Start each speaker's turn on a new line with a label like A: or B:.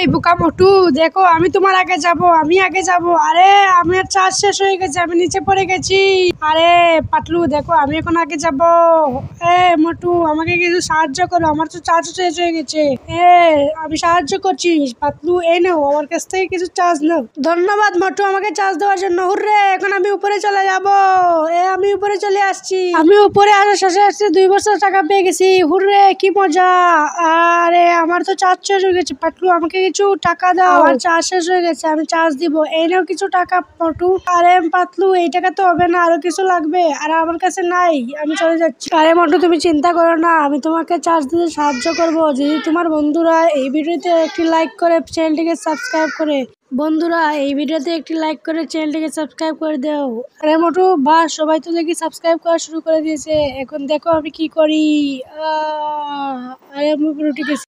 A: এই বোকা মোটু, দেখো আমি তোমার আগে যাব, আমি আগে যাব। আরে আমার চার্জ শেষ হয়ে গেছে, আমি নিচে পড়ে গেছি। আরে পাতলু দেখো, আমি এখন আগে যাব। এ মোটু, আমাকে কিছু সাহায্য করো, আমার তো চার্জ শেষ হয়ে গেছে। আমি সাহায্য করছি। পাতলু এই নাও, আমার কাছ থেকে কিছু চার্জ নাও। ধন্যবাদ মোটু আমাকে চার্জ দেওয়ার জন্য। হুররে, এখন আমি উপরে চলে যাব। আমি উপরে চলে আসছি। আমি উপরে আসার সাথে সাথে 2 বছর টাকা পেয়ে গেছি। হুররে, কি মজা। আরে আমার তো চার্জ শেষ হয়ে গেছে। পাতলু আমাকে কিছু টাকা দাও, আমার চার্জ শেষ হয়ে গেছে, আমি চার্জ দিব। এই নাও কিছু টাকা মোটু। আরে পাতলু, এই টাকা তো হবে না, আরো কিছু লাগবে, আর আমার কাছে নাই, আমি চলে যাচ্ছি। আরে মোটু, তুমি চিন্তা করো না, আমি তোমাকে চার্জ দিতে সাহায্য করব, যদি তোমার বন্ধুরা এই ভিডিওতে একটি লাইক করে চ্যানেলটিকে সাবস্ক্রাইব করে। বন্ধুরা, এই ভিডিওতে একটি লাইক করে চ্যানেলটিকে সাবস্ক্রাইব করে দাও। আরে মোটু, বাস সবাই তো দেখি সাবস্ক্রাইব করা শুরু করে দিয়েছে। এখন দেখো আমি কি করি। আরে আমি পুরো ঠিক আছে।